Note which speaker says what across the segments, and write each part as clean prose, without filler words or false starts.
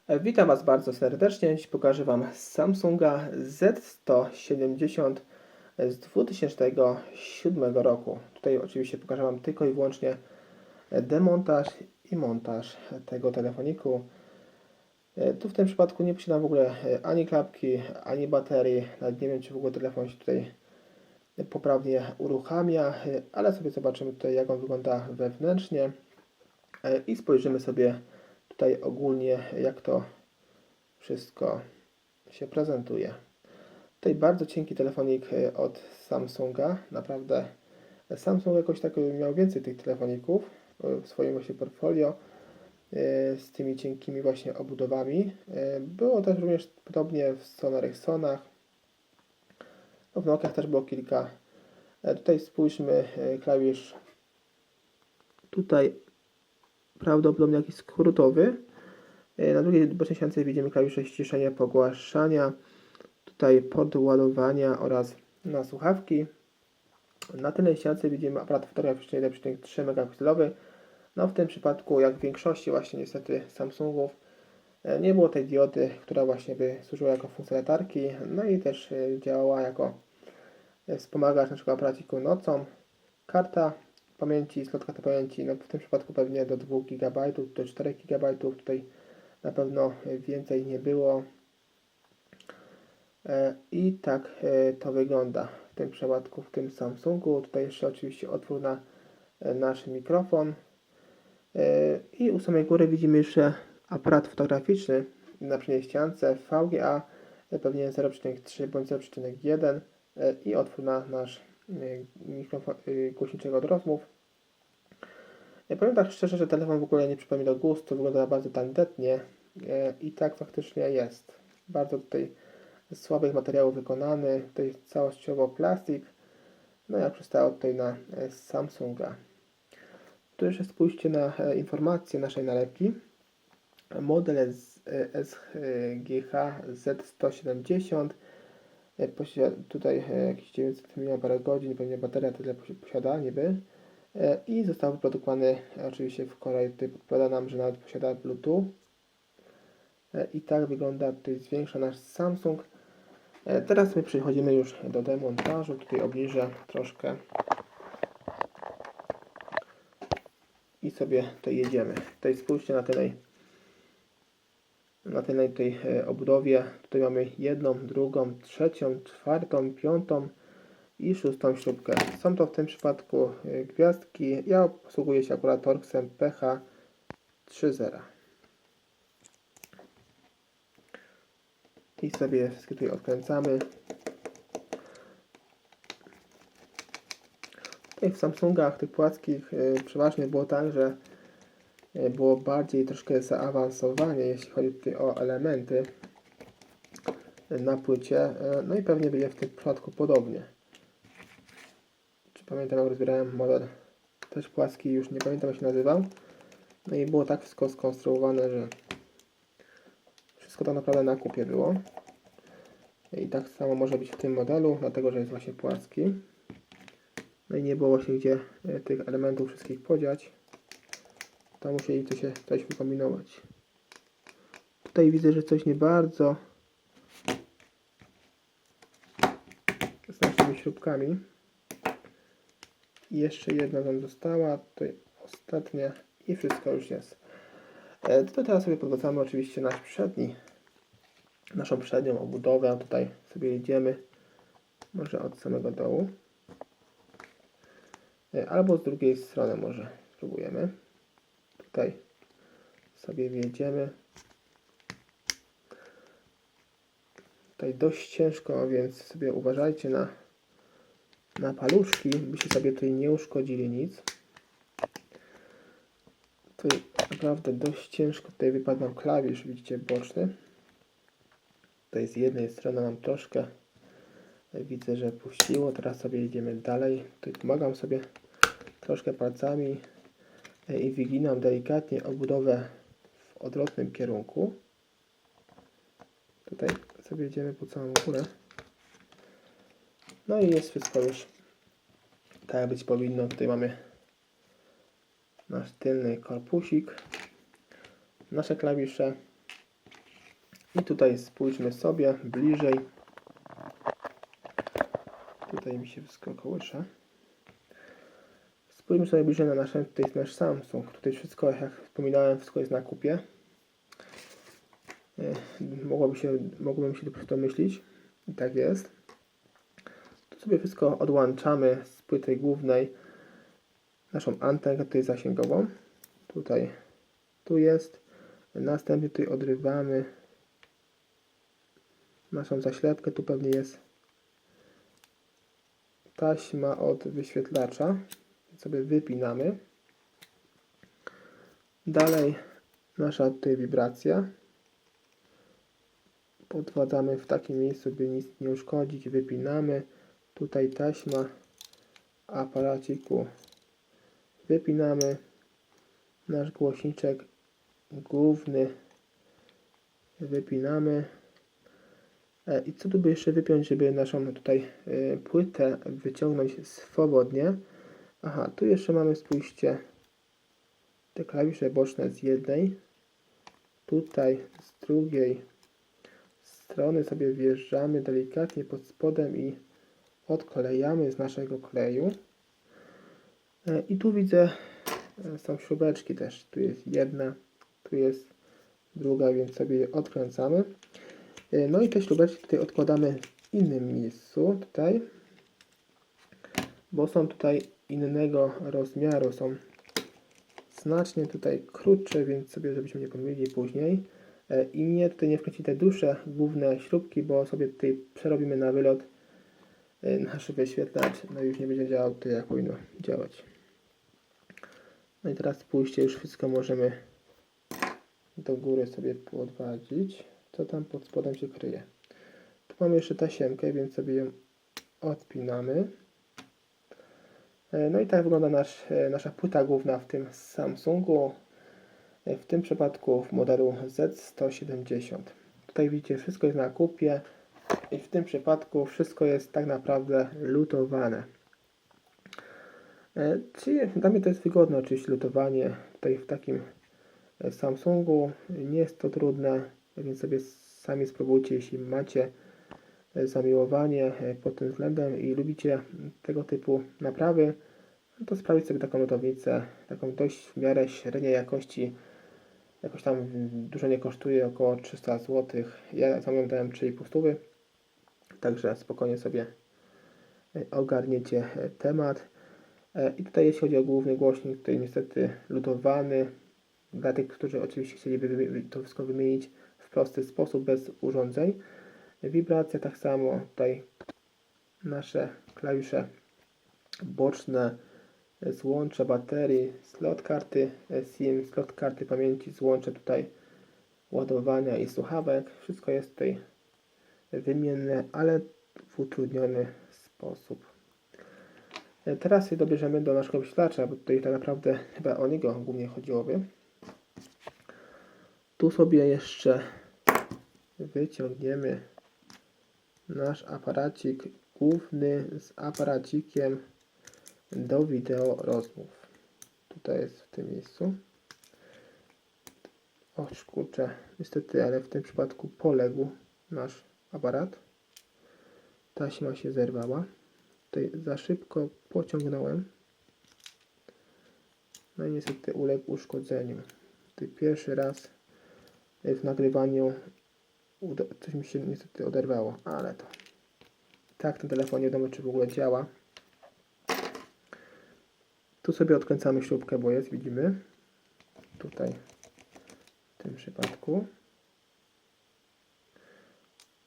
Speaker 1: Witam Was bardzo serdecznie. Dziś pokażę Wam Samsunga Z170 z 2007 roku. Tutaj oczywiście pokażę Wam tylko i wyłącznie demontaż i montaż tego telefoniku. Tu w tym przypadku nie posiadam w ogóle ani klapki, ani baterii. Nawet nie wiem, czy w ogóle telefon się tutaj poprawnie uruchamia, ale sobie zobaczymy tutaj, jak on wygląda wewnętrznie i spojrzymy sobie tutaj ogólnie, jak to wszystko się prezentuje. Tutaj bardzo cienki telefonik od Samsunga. Naprawdę Samsung jakoś tak miał więcej tych telefoników w swoim właśnie portfolio z tymi cienkimi właśnie obudowami. Było też również podobnie w Sony Ericssonach. No, w Nokiach też było kilka. Tutaj spójrzmy, klawisz tutaj prawdopodobnie jakiś skrótowy. Na drugiej bocznej ściance widzimy klawisze ściszenia, pogłaszania, tutaj port ładowania oraz na słuchawki. Na tylnej ściance widzimy aparat fotograficzny 1,3 megapikselowy. No w tym przypadku, jak w większości właśnie niestety Samsungów, nie było tej diody, która właśnie by służyła jako funkcja latarki, no i też działała jako wspomagacz na przykład aparaciku nocą. Karta pamięci, slot karty pamięci, no w tym przypadku pewnie do 2 GB, do 4 GB, tutaj na pewno więcej nie było. I tak to wygląda w tym przypadku, w tym Samsungu. Tutaj jeszcze oczywiście otwór na nasz mikrofon. I u samej góry widzimy jeszcze aparat fotograficzny na przedniej ściance VGA, pewnie 0,3 bądź 0,1 i otwór na nasz mikrofon głośniczego od rozmów. Powiem tak szczerze, że telefon w ogóle nie przypomina do gustu, wygląda bardzo tandetnie i tak faktycznie jest. Bardzo tutaj z słabych materiałów wykonany, tutaj całościowo plastik, no jak przystało tutaj na Samsunga. Tu jeszcze spójrzcie na informacje naszej nalepki. Model SGH Z170 posiada tutaj jakieś 900 mAh, pewnie bateria tyle posiada niby. I został wyprodukowany oczywiście w Korei. Tutaj podpowiada nam, że nawet posiada Bluetooth. I tak wygląda tutaj zwiększa nasz Samsung. Teraz my przechodzimy już do demontażu. Tutaj obniżę troszkę i sobie tutaj jedziemy. Tutaj spójrzcie na tej obudowie. Tutaj mamy jedną, drugą, trzecią, czwartą, piątą i szóstą śrubkę. Są to w tym przypadku gwiazdki. Ja posługuję się akurat Torxem PH30. I sobie wszystkie tutaj odkręcamy. Tutaj w Samsungach tych płaskich przeważnie było tak, że było bardziej troszkę zaawansowanie, jeśli chodzi tutaj o elementy na płycie. No i pewnie będzie w tym przypadku podobnie. Czy pamiętam, jak rozbierałem model też płaski, już nie pamiętam, jak się nazywał. No i było tak wszystko skonstruowane, że wszystko tak naprawdę na kupie było. I tak samo może być w tym modelu, dlatego że jest właśnie płaski. No i nie było się gdzie tych elementów wszystkich podziać. Tam musieli coś wykombinować. Tutaj widzę, że coś nie bardzo z naszymi śrubkami. I jeszcze jedna nam została, tutaj ostatnia i wszystko już jest. To teraz sobie podłączamy oczywiście naszą przednią obudowę. Tutaj sobie jedziemy, może od samego dołu, albo z drugiej strony może spróbujemy. Tutaj sobie wjedziemy. Tutaj dość ciężko, więc sobie uważajcie na paluszki, byście sobie tutaj nie uszkodzili nic. Tutaj naprawdę dość ciężko tutaj wypadł nam klawisz, widzicie, boczny. Tutaj z jednej strony mam troszkę, widzę, że puściło. Teraz sobie jedziemy dalej. Tutaj pomagam sobie troszkę palcami i wyginam delikatnie obudowę w odwrotnym kierunku. Tutaj sobie jedziemy po całą górę. No i jest wszystko już tak, jak być powinno. Tutaj mamy nasz tylny korpusik, nasze klawisze. I tutaj spójrzmy sobie bliżej. Tutaj mi się wszystko kołysze. Spójrzmy sobie bliżej na nasz Samsung. Tutaj wszystko, jak wspominałem, wszystko jest na kupie. Mogłoby się domyślić. I tak jest. Tu sobie wszystko odłączamy z płyty głównej. Naszą antenkę tutaj zasięgową. Tu jest. Następnie tutaj odrywamy naszą zaślepkę. Tu pewnie jest taśma od wyświetlacza. Sobie wypinamy. Dalej nasza tutaj wibracja. Podwadzamy w takim miejscu, by nic nie uszkodzić. Wypinamy. Tutaj taśma aparaciku. Wypinamy. Nasz głośniczek główny. Wypinamy. I co tu by jeszcze wypiąć, żeby naszą tutaj płytę wyciągnąć swobodnie? Aha, tu jeszcze mamy, spójrzcie, te klawisze boczne z jednej. Tutaj z drugiej strony sobie wjeżdżamy delikatnie pod spodem i odklejamy z naszego kleju. I tu widzę, są śrubeczki też. Tu jest jedna, tu jest druga, więc sobie je odkręcamy. No i te śrubeczki tutaj odkładamy w innym miejscu, tutaj, bo są tutaj innego rozmiaru, są znacznie tutaj krótsze, więc sobie, żebyśmy nie pomylili później. I mnie tutaj nie wkręci te dłuższe główne śrubki, bo sobie tutaj przerobimy na wylot nasz wyświetlacz, no i już nie będzie działał tutaj jak powinno działać. No i teraz spójrzcie, już wszystko możemy do góry sobie podwadzić, co tam pod spodem się kryje. Tu mamy jeszcze tasiemkę, więc sobie ją odpinamy. No i tak wygląda nasza płyta główna w tym Samsungu, w tym przypadku w modelu Z170. Tutaj widzicie, wszystko jest na kupie i w tym przypadku wszystko jest tak naprawdę lutowane. Czyli dla mnie to jest wygodne oczywiście lutowanie tutaj w takim Samsungu. Nie jest to trudne, więc sobie sami spróbujcie, jeśli macie zamiłowanie pod tym względem i lubicie tego typu naprawy, to sprawić sobie taką lutownicę, taką dość w miarę średniej jakości. Jakoś tam dużo nie kosztuje, około 300 zł. Ja sam ją dałem 3,5 stówy, także spokojnie sobie ogarniecie temat. I tutaj jeśli chodzi o główny głośnik, tutaj niestety lutowany. Dla tych, którzy oczywiście chcieliby to wszystko wymienić w prosty sposób, bez urządzeń. Wibracja tak samo, tutaj nasze klawisze boczne, złącze baterii, slot karty SIM, slot karty pamięci, złącze tutaj ładowania i słuchawek. Wszystko jest tutaj wymienne, ale w utrudniony sposób. Teraz się dobierzemy do naszego wyświetlacza, bo tutaj tak naprawdę chyba o niego głównie chodziłoby. Tu sobie jeszcze wyciągniemy nasz aparacik główny z aparacikiem do wideo rozmów. Tutaj jest w tym miejscu. O kurczę, niestety, ale w tym przypadku poległ nasz aparat. Taśma się zerwała. Tutaj za szybko pociągnąłem. No i niestety uległ uszkodzeniu. Tutaj pierwszy raz w nagrywaniu coś mi się niestety oderwało, ale to tak, ten telefon nie wiadomo, czy w ogóle działa. Tu sobie odkręcamy śrubkę, bo jest, widzimy. Tutaj w tym przypadku.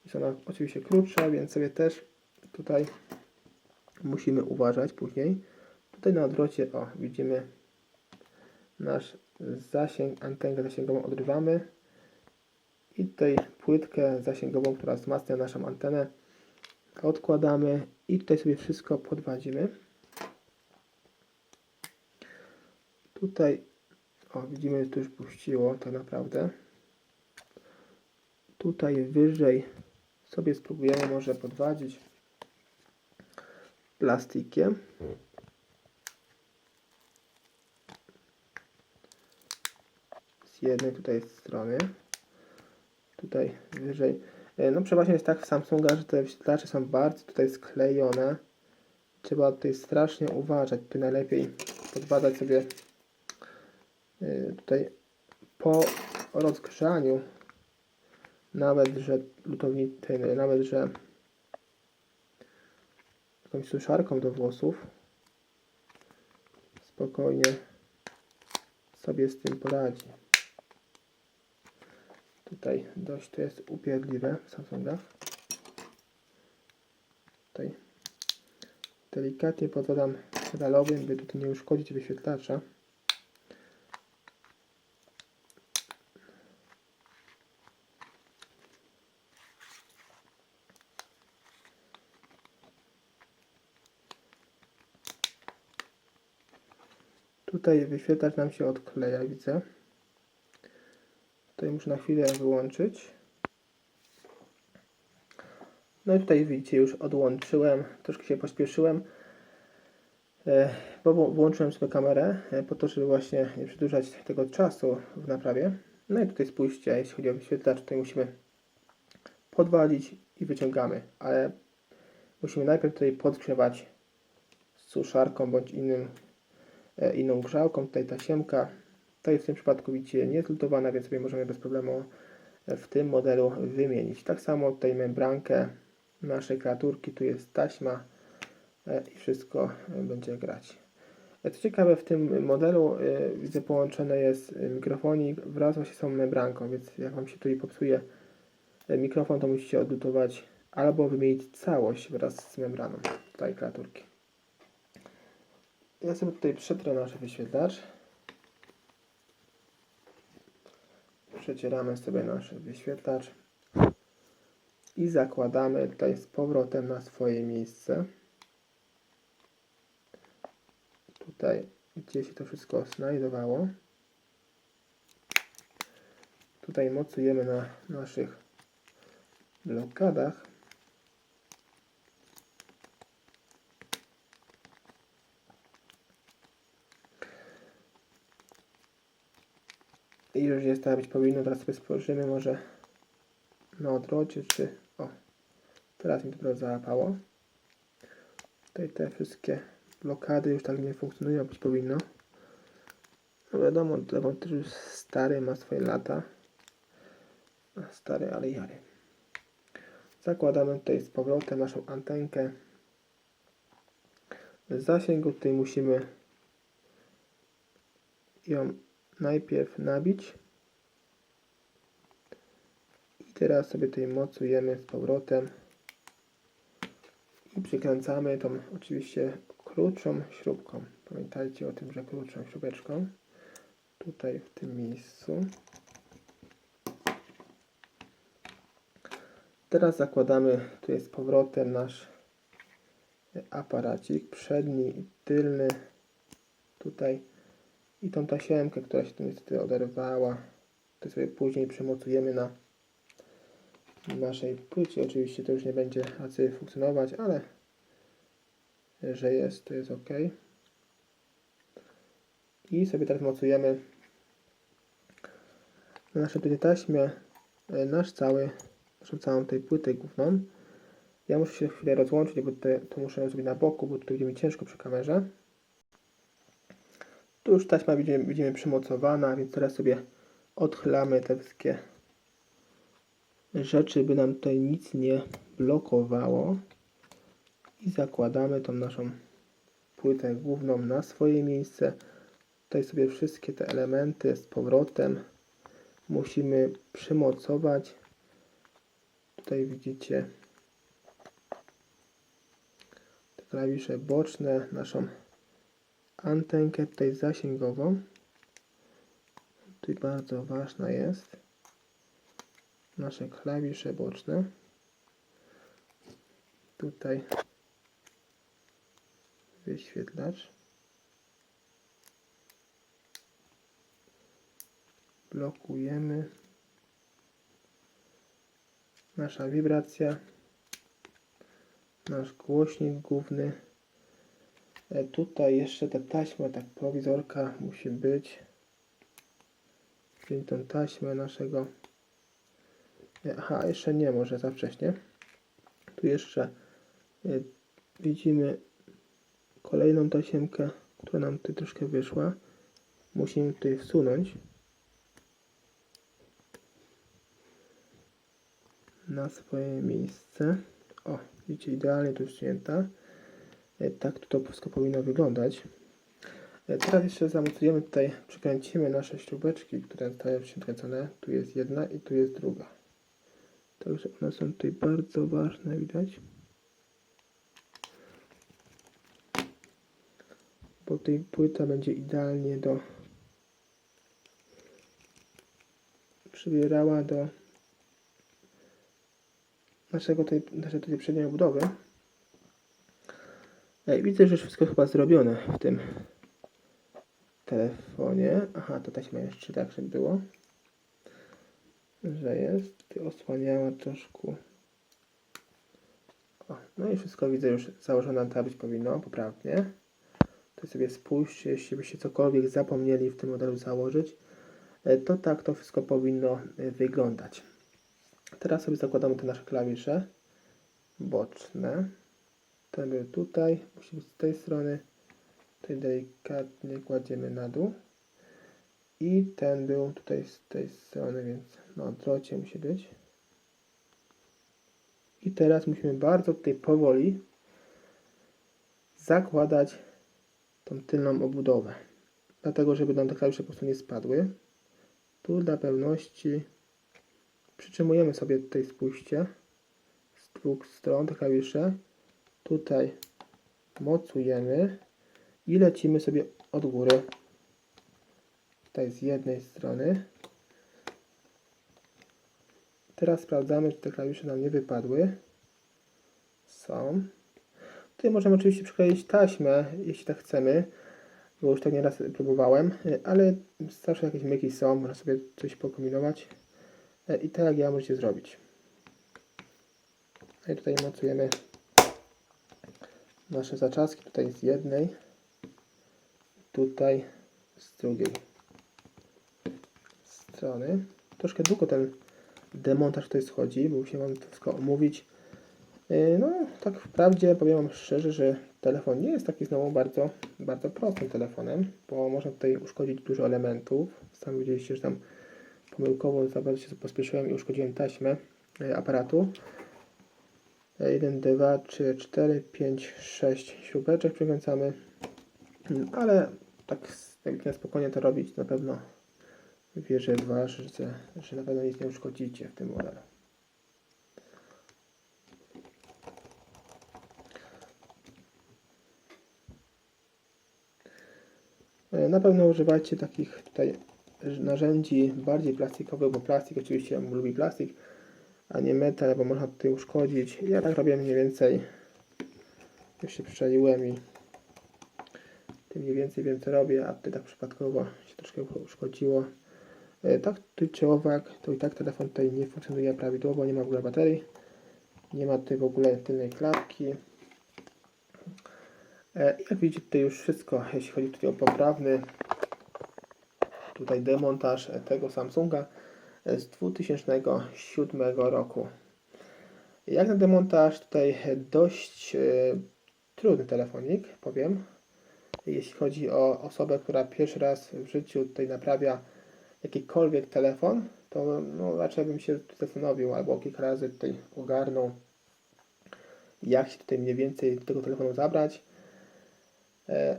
Speaker 1: Jest ona oczywiście krótsza, więc sobie też tutaj musimy uważać później. Tutaj na odwrocie, o, widzimy nasz zasięg, antenkę zasięgową odrywamy. I tutaj płytkę zasięgową, która wzmacnia naszą antenę, odkładamy i tutaj sobie wszystko podwadzimy. Tutaj, o, widzimy, że to już puściło tak naprawdę. Tutaj wyżej sobie spróbujemy może podwadzić plastikiem. Z jednej tutaj strony. tutaj wyżej. No przeważnie jest tak w Samsungach, że te wyświetlacze są bardzo tutaj sklejone. Trzeba tutaj strasznie uważać. Tu najlepiej podbadać sobie tutaj po rozgrzaniu, nawet że nawet że jakąś suszarką do włosów spokojnie sobie z tym poradzi. Tutaj dość to jest upierdliwe w Samsungach. Tutaj delikatnie podkładam pedalowym, by tutaj nie uszkodzić wyświetlacza. Tutaj wyświetlacz nam się odkleja, widzę. Tutaj muszę na chwilę wyłączyć. No i tutaj widzicie, już odłączyłem, troszkę się pośpieszyłem, bo włączyłem sobie kamerę po to, żeby właśnie nie przedłużać tego czasu w naprawie. No i tutaj spójrzcie, jeśli chodzi o wyświetlacz, tutaj musimy podwalić i wyciągamy, ale musimy najpierw tutaj podgrzewać suszarką bądź inną grzałką. Tutaj tasiemka, tutaj w tym przypadku widzicie nie jest lutowana, więc sobie możemy bez problemu w tym modelu wymienić. Tak samo tutaj membrankę naszej kreaturki, tu jest taśma i wszystko będzie grać. Co ciekawe, w tym modelu widzę połączone jest mikrofonik wraz właśnie z tą membranką, więc jak Wam się tutaj popsuje mikrofon, to musicie odlutować albo wymienić całość wraz z membraną tej kreaturki. Ja sobie tutaj przetrę nasz wyświetlacz. Przecieramy sobie nasz wyświetlacz i zakładamy tutaj z powrotem na swoje miejsce. Tutaj, gdzie się to wszystko znajdowało. Tutaj mocujemy na naszych blokadach. I już jest tak być powinno. Teraz sobie spojrzymy może na odwrocie, czy... O, teraz mi to załapało. Tutaj te wszystkie blokady już tak nie funkcjonują, być powinno. No wiadomo, telefon też już stary, ma swoje lata. Stary, ale jary. Zakładamy tutaj z powrotem naszą antenkę. Z zasięgu tutaj musimy ją najpierw nabić. I teraz sobie tutaj mocujemy z powrotem. I przykręcamy tą oczywiście krótszą śrubką. Pamiętajcie o tym, że krótszą śrubeczką. Tutaj w tym miejscu. Teraz zakładamy tutaj z powrotem nasz aparacik przedni i tylny. Tutaj i tą tasiemkę, która się tu niestety oderwała. To sobie później przymocujemy na naszej płycie. Oczywiście to już nie będzie raczej funkcjonować, ale że jest, to jest ok. I sobie teraz mocujemy na naszej tutaj taśmie naszą całą tej płytę główną. Ja muszę się chwilę rozłączyć, bo to muszę zrobić na boku, bo tutaj będzie mi ciężko przy kamerze. Tu już taśma widzimy przymocowana, więc teraz sobie odchylamy te wszystkie rzeczy, by nam tutaj nic nie blokowało. I zakładamy tą naszą płytę główną na swoje miejsce. Tutaj sobie wszystkie te elementy z powrotem musimy przymocować. Tutaj widzicie te klawisze boczne, naszą antenkę tutaj zasięgową. Tutaj bardzo ważna jest nasze klawisze boczne. Tutaj wyświetlacz. Blokujemy. Nasza wibracja. Nasz głośnik główny. Tutaj jeszcze ta taśma, tak prowizorka musi być. Czyli tą taśmę naszego Aha, jeszcze nie, może za wcześnie. Tu jeszcze widzimy kolejną tasiemkę, która nam tutaj troszkę wyszła. Musimy tutaj wsunąć na swoje miejsce. O, widzicie, idealnie tu wcięta. Tak to wszystko powinno wyglądać. Teraz jeszcze zamocujemy tutaj, przykręcimy nasze śrubeczki, które zostały przykręcone. Tu jest jedna i tu jest druga. Także one są tutaj bardzo ważne, widać. Bo tutaj płyta będzie idealnie przybierała do naszej tutaj przedniej obudowy. Widzę, że już wszystko chyba zrobione w tym telefonie. Aha, to taśma jeszcze tak, żeby było. Że jest. Osłaniała troszkę. O, no i wszystko widzę już założone, tak być powinno, poprawnie. To sobie spójrzcie, jeśli byście cokolwiek zapomnieli w tym modelu założyć, to tak to wszystko powinno wyglądać. Teraz sobie zakładamy te nasze klawisze boczne. Ten był tutaj, musi być z tej strony. Tutaj delikatnie kładziemy na dół. I ten był tutaj z tej strony, więc na odwrocie musi być. I teraz musimy bardzo tutaj powoli zakładać tą tylną obudowę. Dlatego, żeby nam te klawisze po prostu nie spadły. Tu dla pewności przytrzymujemy sobie tutaj, spójrzcie, z dwóch stron te klawisze. Tutaj mocujemy i lecimy sobie od góry. Tutaj z jednej strony. Teraz sprawdzamy, czy te klawisze nam nie wypadły. Są. Tutaj możemy oczywiście przykleić taśmę, jeśli tak chcemy, bo już tak nieraz próbowałem, ale zawsze jakieś myki są, można sobie coś pokombinować i tak jak ja możecie zrobić. I tutaj mocujemy nasze zaczaski, tutaj z jednej, tutaj z drugiej strony. Troszkę długo ten demontaż tutaj schodzi, bo musimy wam to wszystko omówić. No, tak wprawdzie powiem wam szczerze, że telefon nie jest taki znowu bardzo, bardzo prostym telefonem, bo można tutaj uszkodzić dużo elementów. Sami widzieliście, że tam pomyłkowo za bardzo się pospieszyłem i uszkodziłem taśmę aparatu. 1, 2, 3, 4, 5, 6 śrubeczek przykręcamy, ale tak na spokojnie to robić, na pewno wierzę w Was, że na pewno nic nie uszkodzicie w tym modelu. Na pewno używajcie takich tutaj narzędzi bardziej plastikowych, bo plastik oczywiście lubi plastik, a nie metal, bo można tutaj uszkodzić. Ja tak robię mniej więcej, już się przyczaiłem i tym mniej więcej wiem co robię, a tutaj tak przypadkowo się troszkę uszkodziło. Tak tyczyłowak, to i tak telefon tutaj nie funkcjonuje prawidłowo, nie ma w ogóle baterii, nie ma tutaj w ogóle tylnej klapki. Jak widzicie, tutaj już wszystko, jeśli chodzi tutaj o poprawny demontaż tego Samsunga z 2007 roku. Jak na demontaż, tutaj dość trudny telefonik, powiem. Jeśli chodzi o osobę, która pierwszy raz w życiu tutaj naprawia jakikolwiek telefon, to no, raczej bym się zastanowił albo kilka razy tutaj ogarnął, jak się tutaj mniej więcej do tego telefonu zabrać.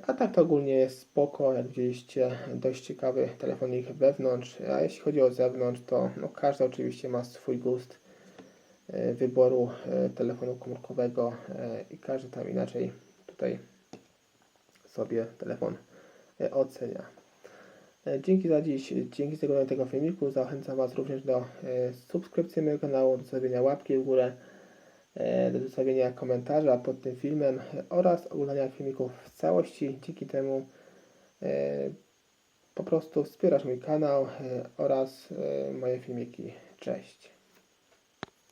Speaker 1: A tak to ogólnie jest spoko, jak widzieliście, dość ciekawy telefonik wewnątrz, a jeśli chodzi o zewnątrz, to no, każdy oczywiście ma swój gust wyboru telefonu komórkowego i każdy tam inaczej tutaj sobie telefon ocenia. Dzięki za dziś, dzięki za oglądanie tego filmiku, zachęcam Was również do subskrypcji mojego kanału, do zostawienia łapki w górę, do zostawienia komentarza pod tym filmem oraz oglądania filmików w całości. Dzięki temu po prostu wspierasz mój kanał oraz moje filmiki. Cześć!